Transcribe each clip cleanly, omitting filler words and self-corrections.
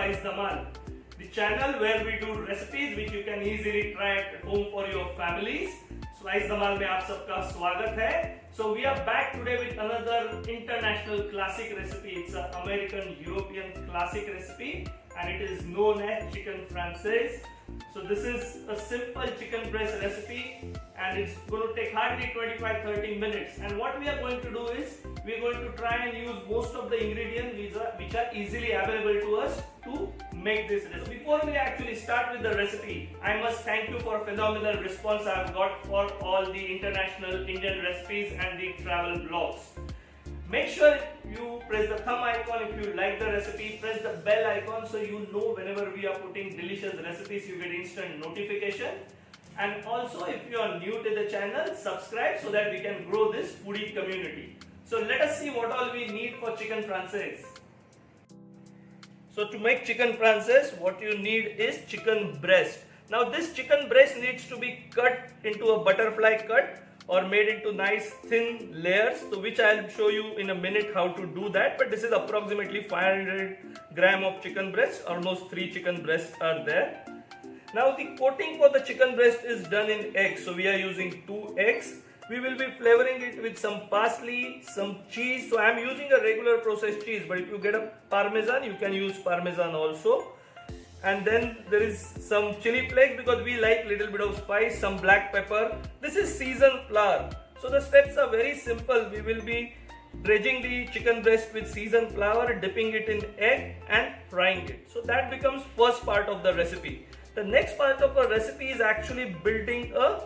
Slice Dhamal, the channel where we do recipes which you can easily try at home for your families. Slice Dhamal में आप सबका स्वागत है. So we are back today with another international classic recipe. It's an American European classic recipe and it is known as chicken française. So this is a simple chicken breast recipe and it's going to take hardly 25-30 minutes. And what we are going to do is we are going to try and use most of the ingredients which are easily available to us to make this recipe. Before we actually start with the recipe, I must thank you for a phenomenal response I have got for all the international Indian recipes and the travel blogs. Make sure you press the thumb icon if you like the recipe, press the bell icon so you know whenever we are putting delicious recipes you get instant notification. And also if you are new to the channel, subscribe so that we can grow this foodie community. So let us see what all we need for chicken française. So to make chicken française, what you need is chicken breast. Now this chicken breast needs to be cut into a butterfly cut or made into nice thin layers, so which I'll show you in a minute how to do that. But this is approximately 500 gram of chicken breast, almost 3 chicken breasts are there. Now the coating for the chicken breast is done in eggs, so we are using 2 eggs. We will be flavoring it with some parsley, some cheese. So I am using a regular processed cheese, but if you get a parmesan, you can use parmesan also. And then there is some chili flakes because we like little bit of spice, some black pepper. This is seasoned flour. So the steps are very simple. We will be dredging the chicken breast with seasoned flour, dipping it in egg and frying it. So that becomes first part of the recipe. The next part of our recipe is actually building a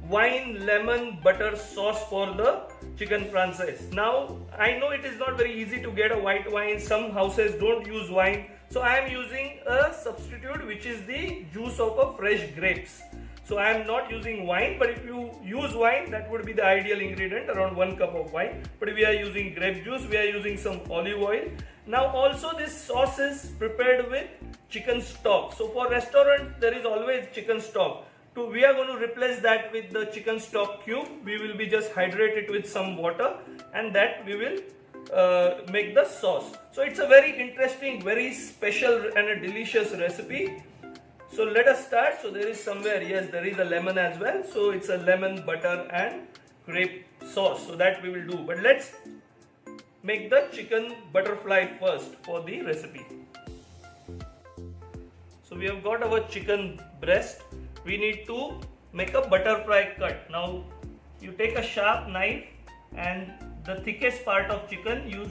wine lemon butter sauce for the chicken française. Now I know it is not very easy to get a white wine. Some houses don't use wine. So I am using a substitute which is the juice of a fresh grapes. So I am not using wine, but if you use wine, that would be the ideal ingredient, around 1 cup of wine. But we are using grape juice, we are using some olive oil. Now also this sauce is prepared with chicken stock. So for restaurant there is always chicken stock. We are going to replace that with the chicken stock cube. We will be just hydrate it with some water and that we will make the sauce. So it's a very interesting, very special and a delicious recipe. So let us start. So there is somewhere, yes, there is a lemon as well. So it's a lemon, butter and grape sauce. So that we will do. But let's make the chicken butterfly first for the recipe. So we have got our chicken breast. We need to make a butterfly cut. Now you take a sharp knife and the thickest part of chicken, you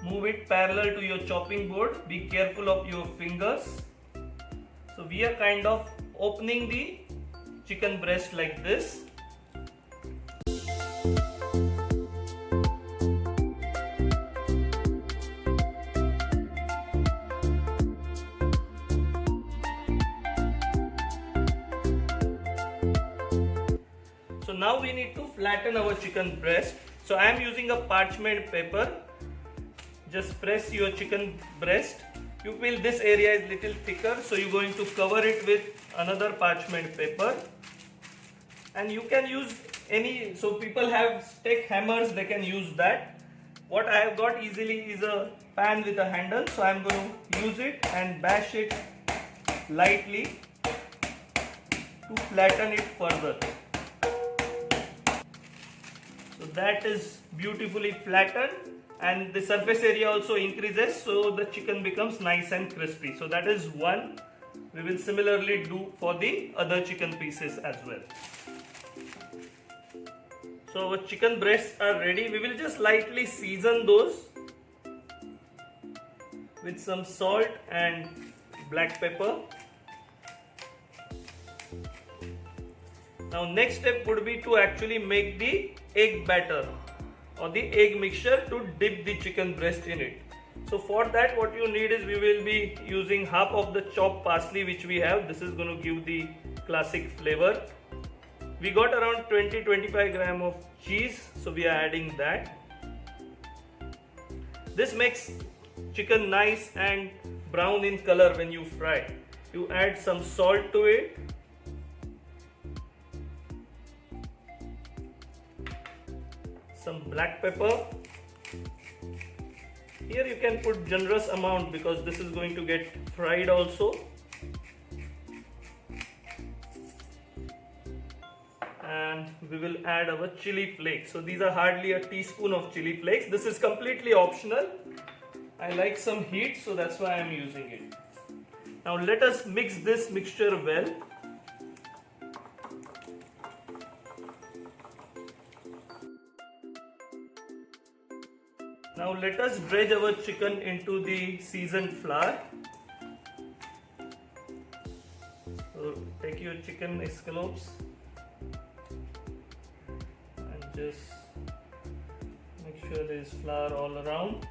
move it parallel to your chopping board. Be careful of your fingers. So we are kind of opening the chicken breast like this. So now we need to flatten our chicken breast. So I am using a parchment paper. Just press your chicken breast. You feel this area is little thicker, so you're going to cover it with another parchment paper. And you can use any, so people have steak hammers, they can use that. What I have got easily is a pan with a handle, so I am going to use it and bash it lightly to flatten it further. So that is beautifully flattened and the surface area also increases, so the chicken becomes nice and crispy. So that is one. We will similarly do for the other chicken pieces as well. So our chicken breasts are ready. We will just lightly season those with some salt and black pepper. Now next step would be to actually make the egg batter or the egg mixture to dip the chicken breast in it. So for that what you need is we will be using half of the chopped parsley which we have. This is going to give the classic flavor. We got around 20-25 gram of cheese, so we are adding that. This makes chicken nice and brown in color when you fry. You add some salt to it. Some black pepper Here you can put generous amount because this is going to get fried also. And we will add our chili flakes. So these are hardly a teaspoon of chili flakes. This is completely optional. I like some heat, so that's why I am using it. Now let us mix this mixture well. Now let us dredge our chicken into the seasoned flour. So take your chicken escalopes and just make sure there is flour all around.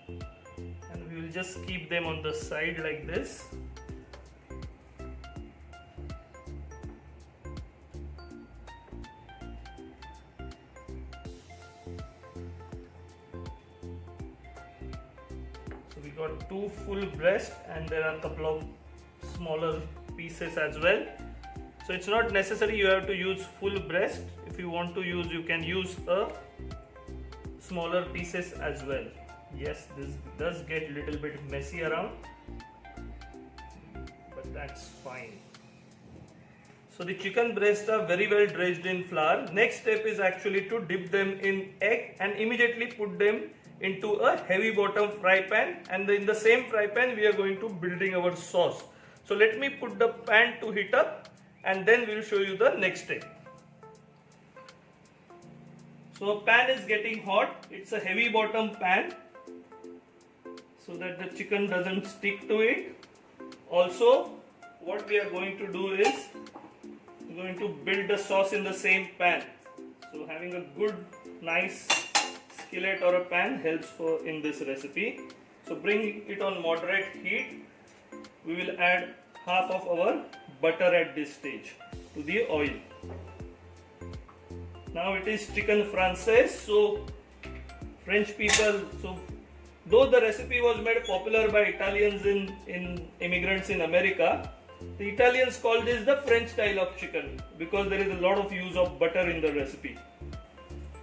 And we will just keep them on the side like this. We got 2 full breasts and there are a couple of smaller pieces as well. So it's not necessary you have to use full breast. If you want to use, you can use a smaller pieces as well. Yes, this does get a little bit messy around, but that's fine. So the chicken breasts are very well dredged in flour. Next step is actually to dip them in egg and immediately put them into a heavy bottom fry pan, and in the same fry pan we are going to building our sauce. So let me put the pan to heat up and then we will show you the next step. So a pan is getting hot. It's a heavy bottom pan so that the chicken doesn't stick to it. Also, what we are going to do is we're going to build the sauce in the same pan. So having a good nice skillet or a pan helps in this recipe. So bring it on moderate heat. We will add half of our butter at this stage to the oil. Now it is chicken française. So French people, so though the recipe was made popular by Italians in immigrants in America, the Italians call this the French style of chicken because there is a lot of use of butter in the recipe.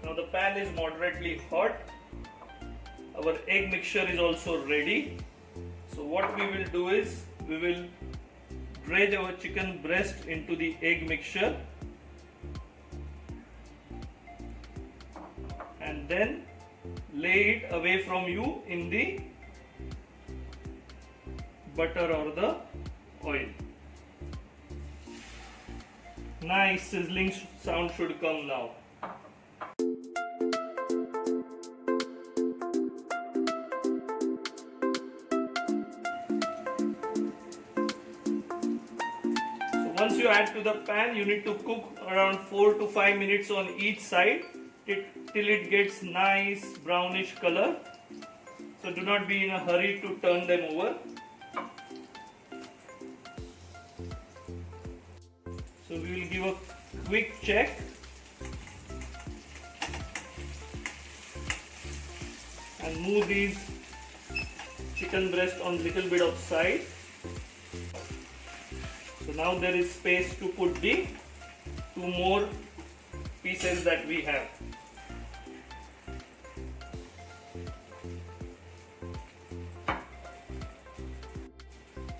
Now the pan is moderately hot. Our egg mixture is also ready. So what we will do is we will dredge our chicken breast into the egg mixture and then lay it away from you in the butter or the oil. Nice sizzling sound should come now. Once you add to the pan, you need to cook around 4 to 5 minutes on each side till it gets nice brownish color. So do not be in a hurry to turn them over. So we will give a quick check. And move these chicken breast on little bit of side. So now there is space to put the 2 more pieces that we have.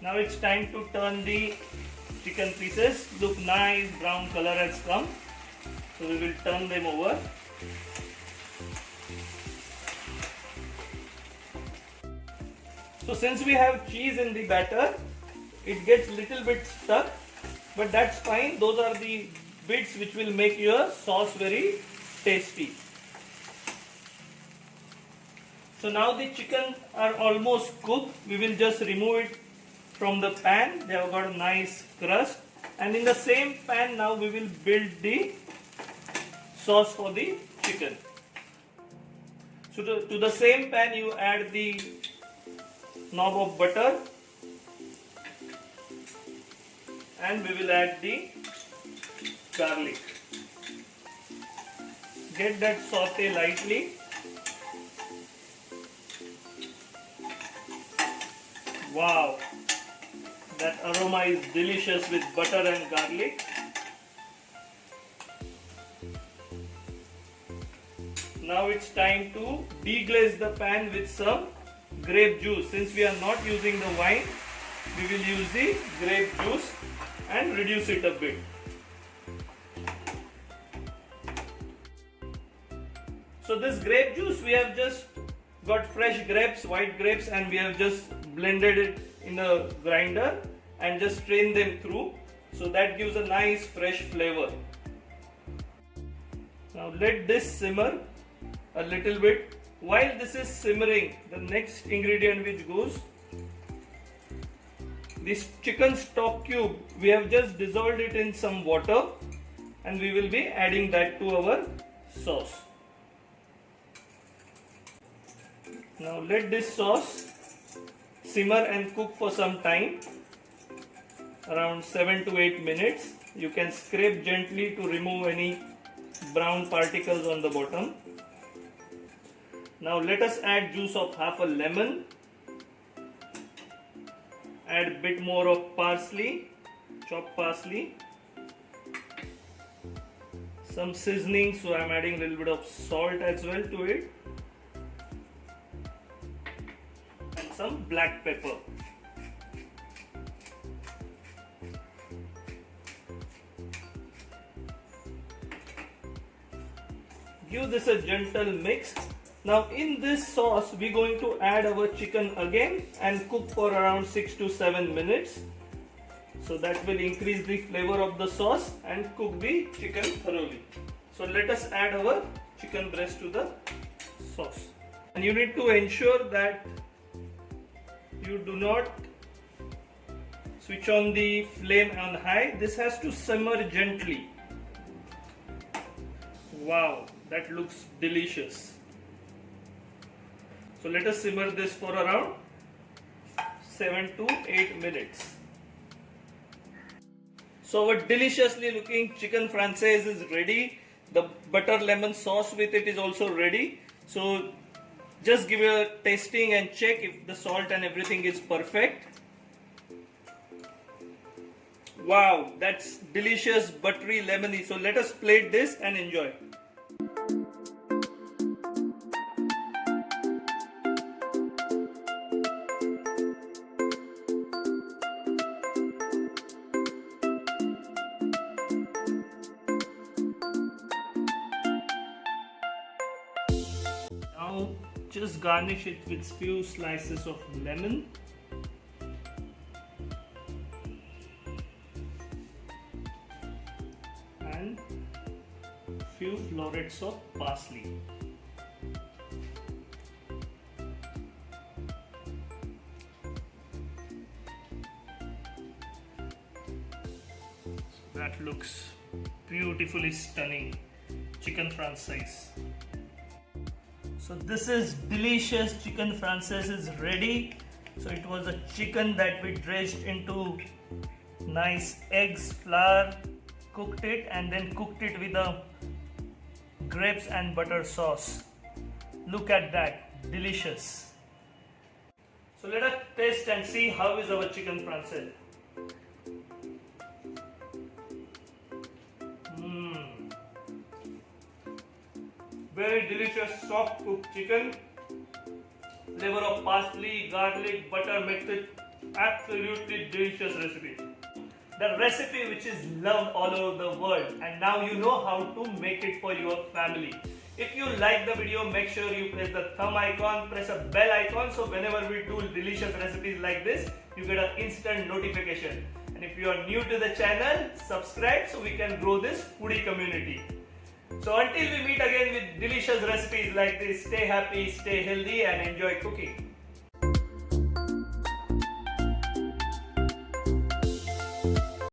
Now it's time to turn the chicken pieces. Look, nice brown color has come. So we will turn them over. So since we have cheese in the batter, it gets little bit stuck, but that's fine. Those are the bits which will make your sauce very tasty. So now the chicken are almost cooked. We will just remove it from the pan. They have got a nice crust, and in the same pan now we will build the sauce for the chicken. So to the same pan you add the knob of butter, and we will add the garlic. Get that saute lightly. Wow, that aroma is delicious with butter and garlic. now it's time to deglaze the pan with some grape juice. Since we are not using the wine, we will use the grape juice and reduce it a bit. So this grape juice, we have just got fresh grapes, white grapes, and we have just blended it in a grinder and just strain them through. So that gives a nice fresh flavor. Now let this simmer a little bit. While this is simmering, the next ingredient which goes, this chicken stock cube, we have just dissolved it in some water and we will be adding that to our sauce. Now let this sauce simmer and cook for some time, around 7 to 8 minutes. You can scrape gently to remove any brown particles on the bottom. Now let us add juice of half a lemon, add a bit more of parsley, chopped parsley, some seasoning, so I am adding a little bit of salt as well to it, and some black pepper. Give this a gentle mix. Now in this sauce we are going to add our chicken again and cook for around 6 to 7 minutes. So that will increase the flavor of the sauce and cook the chicken thoroughly. So let us add our chicken breast to the sauce. And you need to ensure that you do not switch on the flame on high. This has to simmer gently. Wow, that looks delicious. So let us simmer this for around 7 to 8 minutes. So our deliciously looking chicken française is ready. The butter lemon sauce with it is also ready. So just give a tasting and check if the salt and everything is perfect. Wow, that's delicious, buttery, lemony. So let us plate this and enjoy. Now just garnish it with few slices of lemon. And few florets of parsley. That looks beautifully stunning chicken française. So this is delicious chicken française is ready. So it was a chicken that we dredged into nice eggs, flour, cooked it and then cooked it with a grapes and butter sauce. Look at that, delicious. So let us taste and see how is our chicken française. Very delicious soft cooked chicken. Flavor of parsley, garlic, butter makes it absolutely delicious recipe. The recipe which is loved all over the world, and now you know how to make it for your family. If you like the video, make sure you press the thumb icon, press a bell icon, so whenever we do delicious recipes like this, you get an instant notification. And if you are new to the channel, subscribe so we can grow this foodie community. So until we meet again with delicious recipes like this, stay happy, stay healthy and enjoy cooking.